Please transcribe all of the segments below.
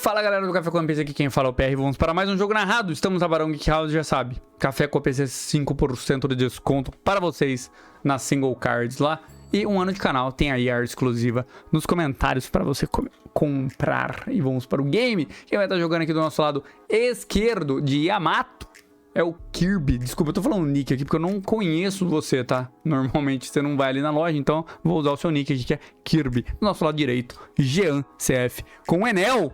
Fala galera do Café com PC, aqui quem fala é o PR. Vamos para mais um jogo narrado. Estamos na Barão Geek House, já sabe. Café com PC 5% de desconto para vocês na Single Cards lá. E um ano de canal, tem aí a exclusiva nos comentários para você comprar. E vamos para o game. Quem vai estar jogando aqui do nosso lado esquerdo de Yamato é o Kirby. Desculpa, eu tô falando nick aqui porque eu não conheço você, tá? Normalmente você não vai ali na loja, então vou usar o seu nick aqui que é Kirby. Do nosso lado direito, Jean CF com o Enel.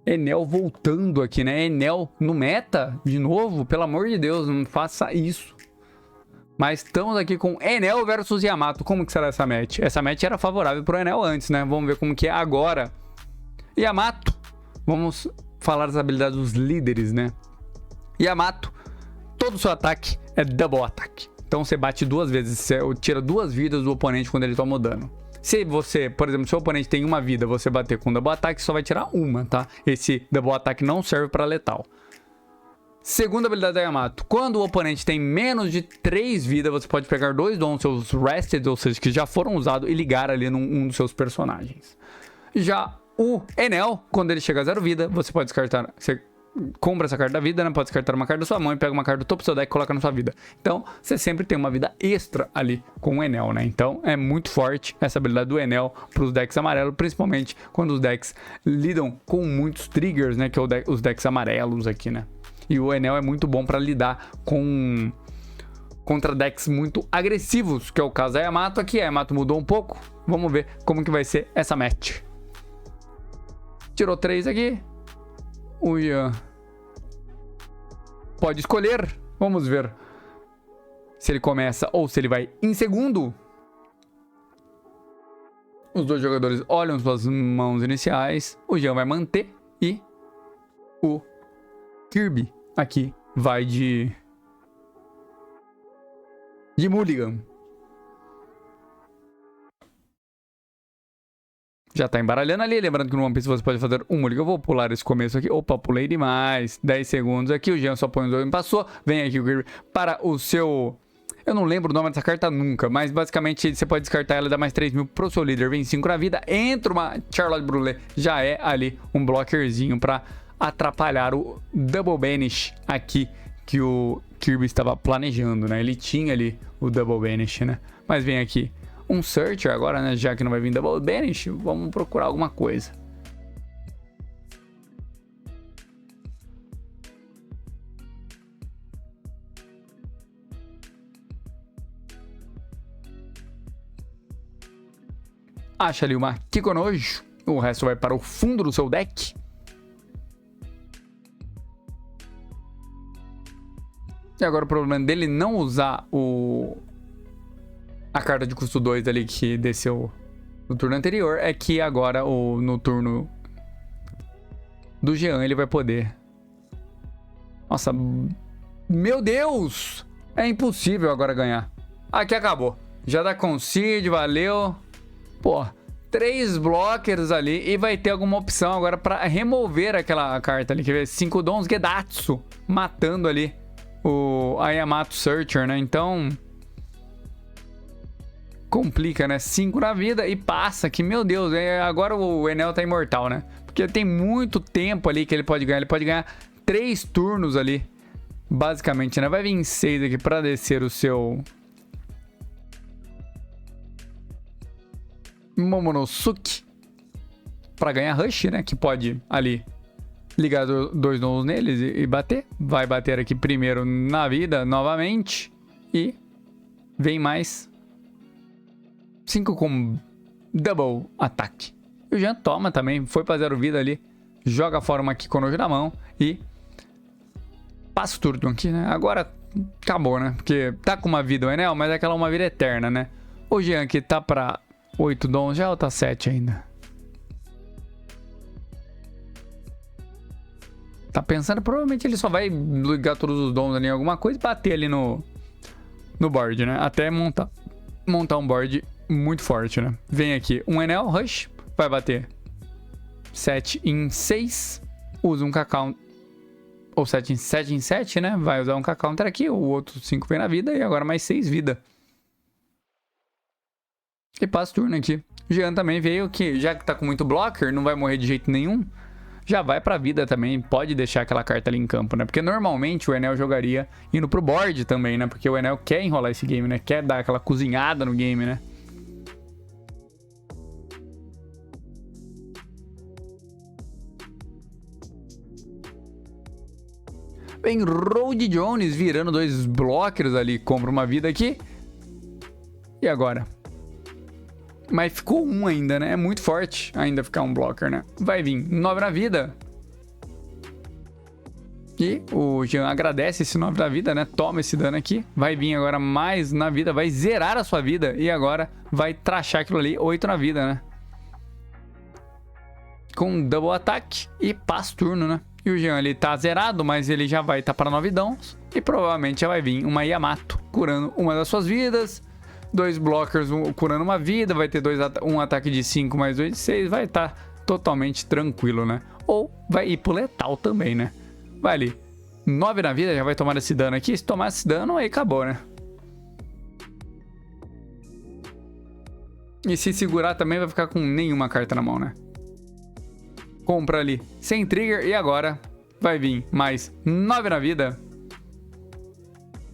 Enel voltando aqui, né? Enel no meta de novo, pelo amor de Deus, não faça isso. Mas estamos aqui com Enel versus Yamato. Como que será essa match? Essa match era favorável pro Enel antes, né? Vamos ver como que é agora. Yamato, vamos falar das habilidades dos líderes, né? Yamato, todo o seu ataque é double ataque. Então você bate duas vezes, você tira duas vidas do oponente quando ele toma o dano. Se você, por exemplo, se o oponente tem uma vida, você bater com double ataque, só vai tirar uma, tá? Esse double ataque não serve para letal. Segunda habilidade da Yamato, quando o oponente tem menos de 3 vidas, você pode pegar dois dons, seus rested, ou seja, que já foram usados, e ligar ali num dos seus personagens. Já o Enel, quando ele chega a 0 vida, você pode descartar... Você compra essa carta da vida, né? Pode descartar uma carta da sua mão e pega uma carta do topo do seu deck e coloca na sua vida. Então, você sempre tem uma vida extra ali com o Enel, né? Então, é muito forte essa habilidade do Enel para os decks amarelos, principalmente quando os decks lidam com muitos triggers, né? Que é os decks amarelos aqui, né? E o Enel é muito bom para lidar contra decks muito agressivos, que é o caso da Yamato aqui. A Yamato mudou um pouco. Vamos ver como que vai ser essa match. Tirou 3 aqui. O Ian pode escolher. Vamos ver se ele começa ou se ele vai em segundo. Os dois jogadores olham suas mãos iniciais. O Jean vai manter. E o Kirby aqui vai de Mulligan. Já tá embaralhando ali, lembrando que no One Piece você pode fazer um Mulligan. Eu vou pular esse começo aqui. Opa, pulei demais. 10 segundos aqui, o Jean só põe os dois e passou. Vem aqui o Kirby para o seu... Eu não lembro o nome dessa carta nunca, mas basicamente você pode descartar ela e dar mais 3.000 pro seu líder. Vem 5 na vida, entra uma Charlotte Brulé. Já é ali um blockerzinho pra atrapalhar o Double Banish aqui que o Kirby estava planejando, né? Ele tinha ali o Double Banish, né? Mas vem aqui um Searcher agora, né? Já que não vai vir Double Banish, vamos procurar alguma coisa. Acha ali uma Kikonojo. O resto vai para o fundo do seu deck. E agora o problema dele não usar a carta de custo 2 ali que desceu no turno anterior é que agora no turno do Jean ele vai poder... Nossa, meu Deus! É impossível agora ganhar. Aqui acabou. Já dá concede, valeu. Pô, 3 blockers ali e vai ter alguma opção agora para remover aquela carta ali. Quer ver? 5 dons Gedatsu matando ali a Yamato Searcher, né? Então complica, né? 5 na vida e passa que, meu Deus, agora o Enel tá imortal, né? Porque tem muito tempo ali que ele pode ganhar. Ele pode ganhar 3 turnos ali, basicamente, né? Vai vir 6 aqui pra descer o seu Momonosuke pra ganhar Rush, né? Que pode ali ligar 2 dons neles e bater. Vai bater aqui primeiro na vida novamente. E vem mais 5 com double ataque. E o Jean toma também, foi pra 0 vida ali. Joga fora uma Kikonojo na mão e passa o turno aqui, né? Agora acabou, né? Porque tá com uma vida o Enel, mas é aquela uma vida eterna, né? O Jean aqui tá pra 8 dons já ou tá 7 ainda? Tá pensando, provavelmente ele só vai ligar todos os dons ali em alguma coisa e bater ali no board, né? Até montar um board muito forte, né? Vem aqui um Enel Rush, vai bater 7 em 6, usa um K-Counter, ou 7 em 7, né? Vai usar um K-Counter aqui, o outro 5 vem na vida e agora mais 6 vida. E passa o turno aqui. Jean também veio que, já que tá com muito blocker, não vai morrer de jeito nenhum. já vai pra vida também, pode deixar aquela carta ali em campo, né? Porque normalmente o Enel jogaria indo pro board também, né? Porque o Enel quer enrolar esse game, né? Quer dar aquela cozinhada no game, né? Vem Road Jones virando 2 blockers ali, compra uma vida aqui. E agora? Mas ficou 1 ainda, né? É muito forte ainda ficar um blocker, né? Vai vir 9 na vida. E o Jean agradece esse 9 da vida, né? Toma esse dano aqui. Vai vir agora mais na vida, vai zerar a sua vida. E agora vai trachar aquilo ali, 8 na vida, né? Com double ataque e passa turno, né? E o Jean ele tá zerado, mas ele já vai estar para 9 downs. E provavelmente já vai vir uma Yamato curando uma das suas vidas. 2 blockers curando uma vida. Vai ter um ataque de 5 mais 2 de 6. Vai estar totalmente tranquilo, né? Ou vai ir pro letal também, né? Vai ali. 9 na vida, já vai tomar esse dano aqui. Se tomar esse dano, aí acabou, né? E se segurar também vai ficar com nenhuma carta na mão, né? Compra ali sem trigger e agora vai vir mais 9 na vida.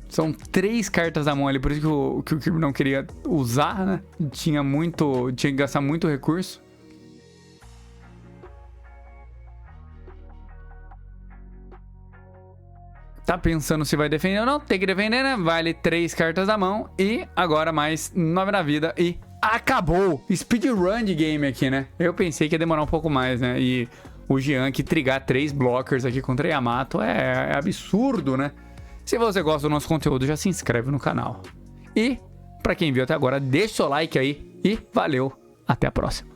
São 3 cartas na mão ali, por isso que o Kirby não queria usar, né? Tinha que gastar muito recurso. Tá pensando se vai defender ou não, tem que defender, né? Vale 3 cartas na mão e agora mais 9 na vida e acabou! Speedrun de game aqui, né? Eu pensei que ia demorar um pouco mais, né? E o Jean que trigar 3 blockers aqui contra Yamato é absurdo, né? Se você gosta do nosso conteúdo, já se inscreve no canal. E, pra quem viu até agora, deixa o seu like aí e valeu! Até a próxima!